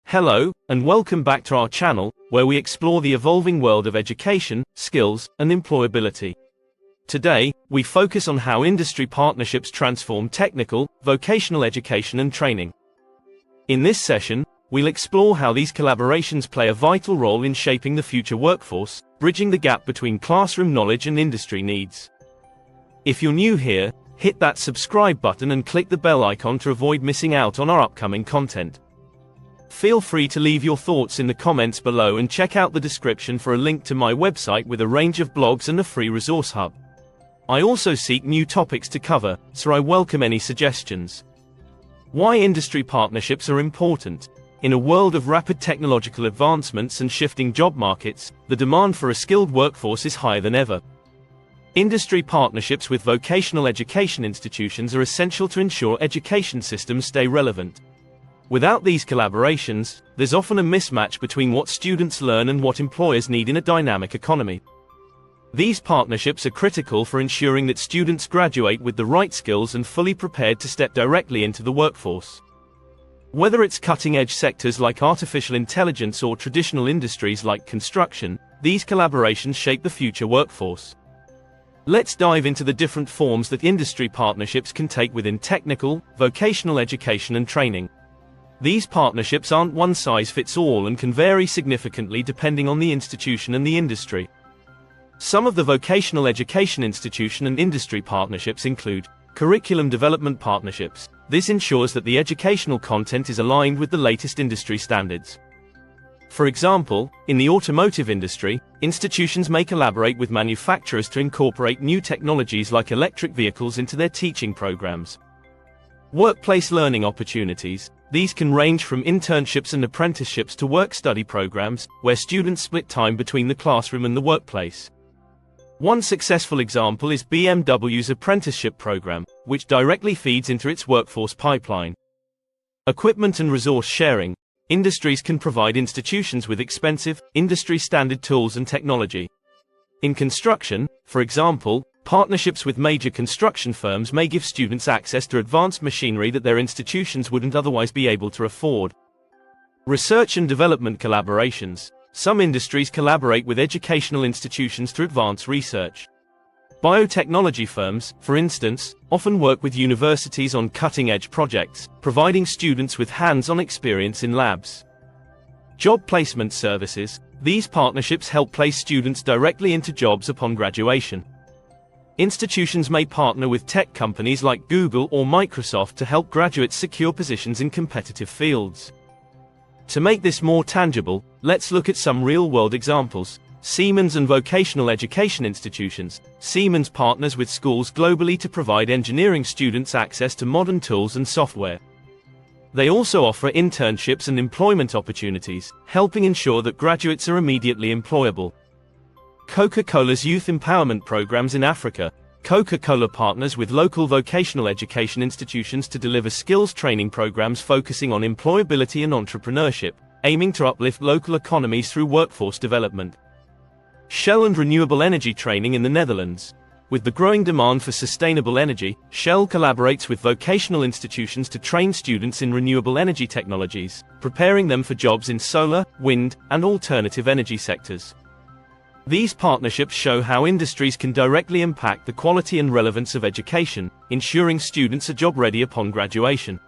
Hello, and welcome back to our channel, where we explore the evolving world of education, skills, and employability. Today, we focus on how industry partnerships transform technical, vocational education and training. In this session, we'll explore how these collaborations play a vital role in shaping the future workforce, bridging the gap between classroom knowledge and industry needs. If you're new here, hit that subscribe button and click the bell icon to avoid missing out on our upcoming content. Feel free to leave your thoughts in the comments below and check out the description for a link to my website with a range of blogs and a free resource hub. I also seek new topics to cover, so I welcome any suggestions. Why industry partnerships are important. In a world of rapid technological advancements and shifting job markets, the demand for a skilled workforce is higher than ever. Industry partnerships with vocational education institutions are essential to ensure education systems stay relevant. Without these collaborations, there's often a mismatch between what students learn and what employers need in a dynamic economy. These partnerships are critical for ensuring that students graduate with the right skills and fully prepared to step directly into the workforce. Whether it's cutting-edge sectors like artificial intelligence or traditional industries like construction, these collaborations shape the future workforce. Let's dive into the different forms that industry partnerships can take within technical, vocational education and training. These partnerships aren't one-size-fits-all and can vary significantly depending on the institution and the industry. Some of the vocational education institution and industry partnerships include curriculum development partnerships. This ensures that the educational content is aligned with the latest industry standards. For example, in the automotive industry, institutions may collaborate with manufacturers to incorporate new technologies like electric vehicles into their teaching programs. Workplace learning opportunities. These can range from internships and apprenticeships to work-study programs, where students split time between the classroom and the workplace. One successful example is BMW's apprenticeship program, which directly feeds into its workforce pipeline. Equipment and resource sharing. Industries can provide institutions with expensive, industry-standard tools and technology. In construction, for example, partnerships with major construction firms may give students access to advanced machinery that their institutions wouldn't otherwise be able to afford. Research and development collaborations. Some industries collaborate with educational institutions to advance research. Biotechnology firms, for instance, often work with universities on cutting-edge projects, providing students with hands-on experience in labs. Job placement services. These partnerships help place students directly into jobs upon graduation. Institutions may partner with tech companies like Google or Microsoft to help graduates secure positions in competitive fields. To make this more tangible, let's look at some real-world examples. Siemens and vocational education institutions. Siemens partners with schools globally to provide engineering students access to modern tools and software. They also offer internships and employment opportunities, helping ensure that graduates are immediately employable. Coca-Cola's youth empowerment programs in Africa. Coca-Cola partners with local vocational education institutions to deliver skills training programs focusing on employability and entrepreneurship, aiming to uplift local economies through workforce development. Shell and renewable energy training in the Netherlands. With the growing demand for sustainable energy, Shell collaborates with vocational institutions to train students in renewable energy technologies, preparing them for jobs in solar, wind, and alternative energy sectors. These partnerships show how industries can directly impact the quality and relevance of education, ensuring students are job-ready upon graduation.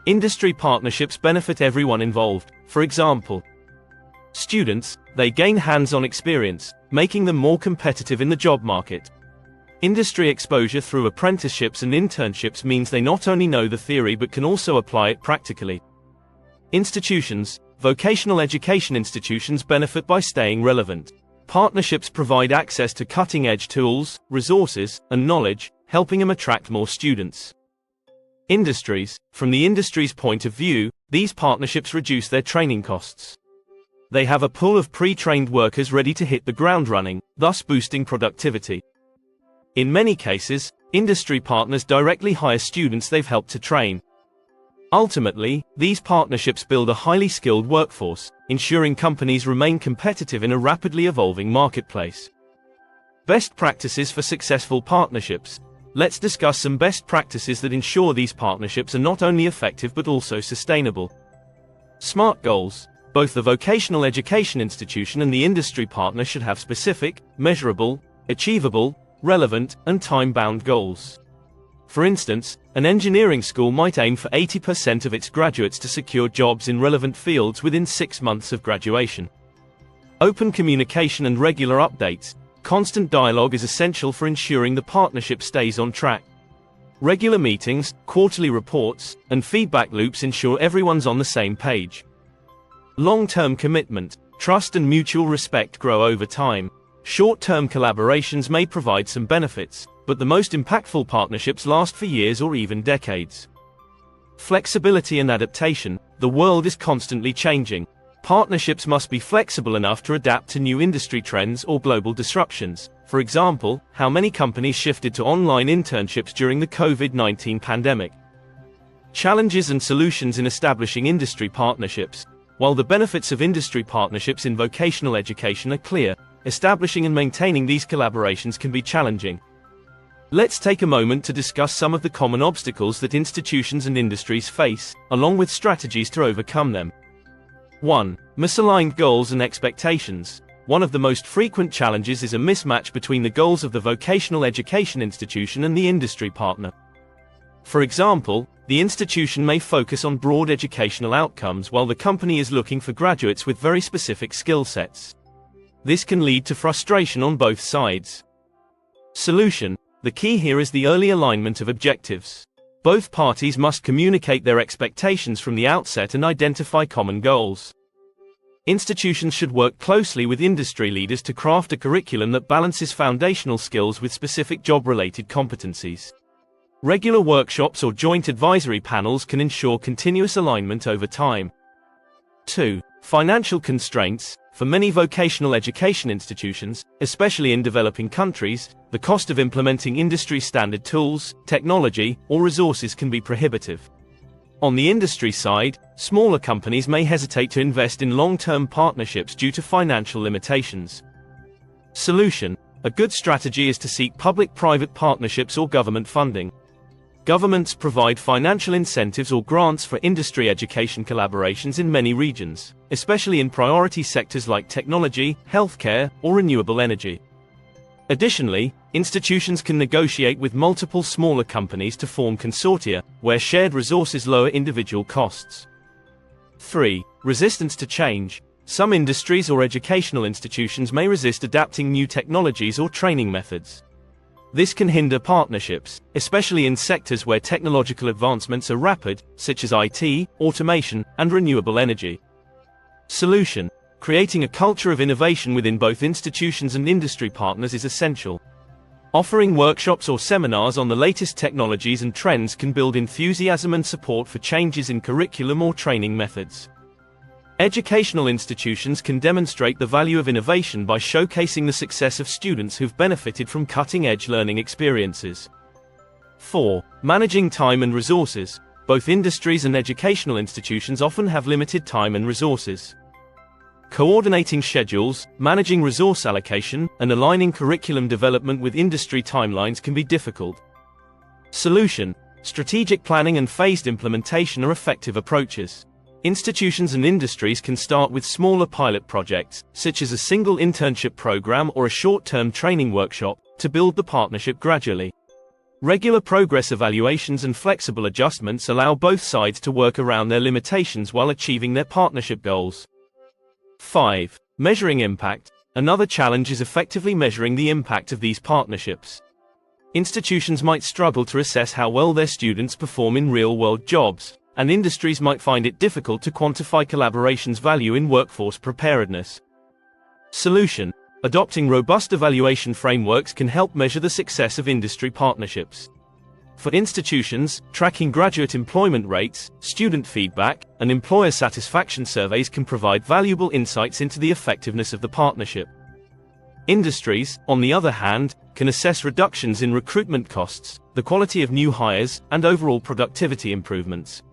Industry partnerships benefit everyone involved. For example, students, they gain hands-on experience, making them more competitive in the job market. Industry exposure through apprenticeships and internships means they not only know the theory but can also apply it practically. Institutions, vocational education institutions benefit by staying relevant. Partnerships provide access to cutting-edge tools, resources, and knowledge, helping them attract more students. Industries. From the industry's point of view, these partnerships reduce their training costs. They have a pool of pre-trained workers ready to hit the ground running, thus boosting productivity. In many cases, industry partners directly hire students they've helped to train. Ultimately, these partnerships build a highly skilled workforce, ensuring companies remain competitive in a rapidly evolving marketplace. Best practices for successful partnerships. Let's discuss some best practices that ensure these partnerships are not only effective but also sustainable. SMART goals. Both the vocational education institution and the industry partner should have specific, measurable, achievable, relevant, and time-bound goals. For instance, an engineering school might aim for 80% of its graduates to secure jobs in relevant fields within 6 months of graduation. Open communication and regular updates. Constant dialogue is essential for ensuring the partnership stays on track. Regular meetings, quarterly reports, and feedback loops ensure everyone's on the same page. Long-term commitment. Trust and mutual respect grow over time. Short-term collaborations may provide some benefits, but the most impactful partnerships last for years or even decades. Flexibility and adaptation. The world is constantly changing. Partnerships must be flexible enough to adapt to new industry trends or global disruptions. For example, how many companies shifted to online internships during the COVID-19 pandemic. Challenges and solutions in establishing industry partnerships. While the benefits of industry partnerships in vocational education are clear, establishing and maintaining these collaborations can be challenging. Let's take a moment to discuss some of the common obstacles that institutions and industries face, along with strategies to overcome them. 1. Misaligned goals and expectations. One of the most frequent challenges is a mismatch between the goals of the vocational education institution and the industry partner. For example, the institution may focus on broad educational outcomes while the company is looking for graduates with very specific skill sets. This can lead to frustration on both sides. Solution. The key here is the early alignment of objectives. Both parties must communicate their expectations from the outset and identify common goals. Institutions should work closely with industry leaders to craft a curriculum that balances foundational skills with specific job-related competencies. Regular workshops or joint advisory panels can ensure continuous alignment over time. 2. Financial constraints. For many vocational education institutions, especially in developing countries, the cost of implementing industry-standard tools, technology, or resources can be prohibitive. On the industry side, smaller companies may hesitate to invest in long-term partnerships due to financial limitations. Solution. A good strategy is to seek public-private partnerships or government funding. Governments provide financial incentives or grants for industry education collaborations in many regions, especially in priority sectors like technology, healthcare, or renewable energy. Additionally, institutions can negotiate with multiple smaller companies to form consortia, where shared resources lower individual costs. 3. Resistance to change. Some industries or educational institutions may resist adapting new technologies or training methods. This can hinder partnerships, especially in sectors where technological advancements are rapid, such as IT, automation, and renewable energy. Solution. Creating a culture of innovation within both institutions and industry partners is essential. Offering workshops or seminars on the latest technologies and trends can build enthusiasm and support for changes in curriculum or training methods. Educational institutions can demonstrate the value of innovation by showcasing the success of students who've benefited from cutting-edge learning experiences. 4. Managing time and resources. Both industries and educational institutions often have limited time and resources. Coordinating schedules, managing resource allocation, and aligning curriculum development with industry timelines can be difficult. Solution. Strategic planning and phased implementation are effective approaches. Institutions and industries can start with smaller pilot projects, such as a single internship program or a short-term training workshop, to build the partnership gradually. Regular progress evaluations and flexible adjustments allow both sides to work around their limitations while achieving their partnership goals. 5. Measuring impact. Another challenge is effectively measuring the impact of these partnerships. Institutions might struggle to assess how well their students perform in real-world jobs, and industries might find it difficult to quantify collaboration's value in workforce preparedness. Solution. Adopting robust evaluation frameworks can help measure the success of industry partnerships. For institutions, tracking graduate employment rates, student feedback, and employer satisfaction surveys can provide valuable insights into the effectiveness of the partnership. Industries, on the other hand, can assess reductions in recruitment costs, the quality of new hires, and overall productivity improvements.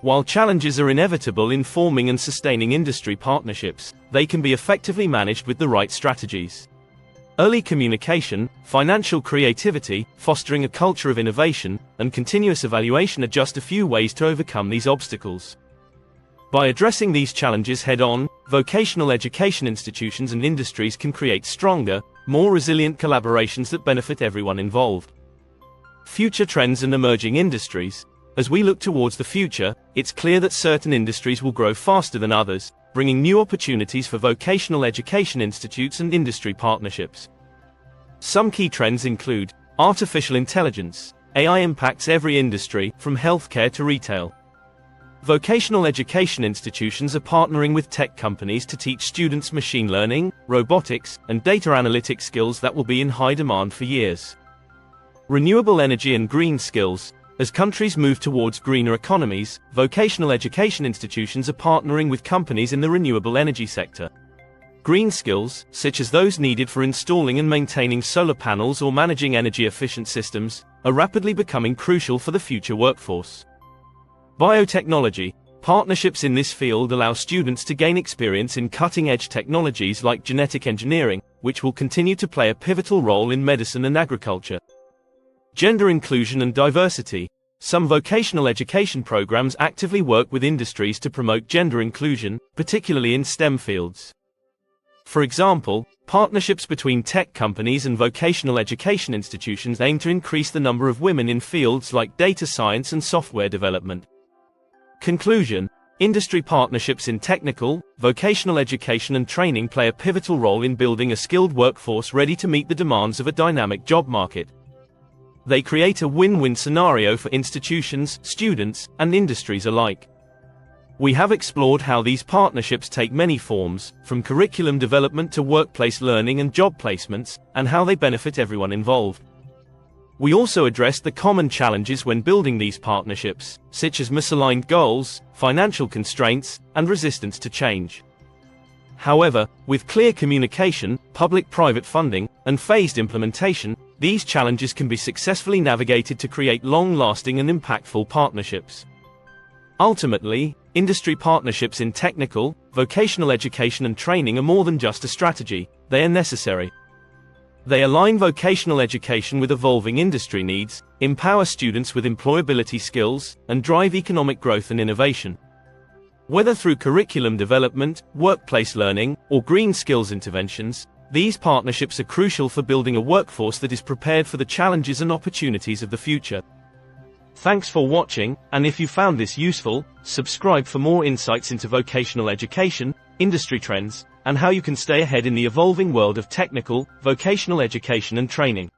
While challenges are inevitable in forming and sustaining industry partnerships, they can be effectively managed with the right strategies. Early communication, financial creativity, fostering a culture of innovation, and continuous evaluation are just a few ways to overcome these obstacles. By addressing these challenges head-on, vocational education institutions and industries can create stronger, more resilient collaborations that benefit everyone involved. Future trends and emerging industries. As we look towards the future, it's clear that certain industries will grow faster than others, bringing new opportunities for vocational education institutes and industry partnerships. Some key trends include artificial intelligence. AI impacts every industry, from healthcare to retail. Vocational education institutions are partnering with tech companies to teach students machine learning, robotics, and data analytics skills that will be in high demand for years. Renewable energy and green skills. As countries move towards greener economies, vocational education institutions are partnering with companies in the renewable energy sector. Green skills, such as those needed for installing and maintaining solar panels or managing energy-efficient systems, are rapidly becoming crucial for the future workforce. Biotechnology. Partnerships in this field allow students to gain experience in cutting-edge technologies like genetic engineering, which will continue to play a pivotal role in medicine and agriculture. Gender inclusion and diversity. Some vocational education programs actively work with industries to promote gender inclusion, particularly in STEM fields. For example, partnerships between tech companies and vocational education institutions aim to increase the number of women in fields like data science and software development. Conclusion. Industry partnerships in technical, vocational education and training play a pivotal role in building a skilled workforce ready to meet the demands of a dynamic job market. They create a win-win scenario for institutions, students, and industries alike. We have explored how these partnerships take many forms, from curriculum development to workplace learning and job placements, and how they benefit everyone involved. We also addressed the common challenges when building these partnerships, such as misaligned goals, financial constraints, and resistance to change. However, with clear communication, public-private funding, and phased implementation, these challenges can be successfully navigated to create long-lasting and impactful partnerships. Ultimately, industry partnerships in technical, vocational education and training are more than just a strategy, they are necessary. They align vocational education with evolving industry needs, empower students with employability skills, and drive economic growth and innovation. Whether through curriculum development, workplace learning, or green skills interventions, these partnerships are crucial for building a workforce that is prepared for the challenges and opportunities of the future. Thanks for watching, and if you found this useful, subscribe for more insights into vocational education, industry trends, and how you can stay ahead in the evolving world of technical, vocational education and training.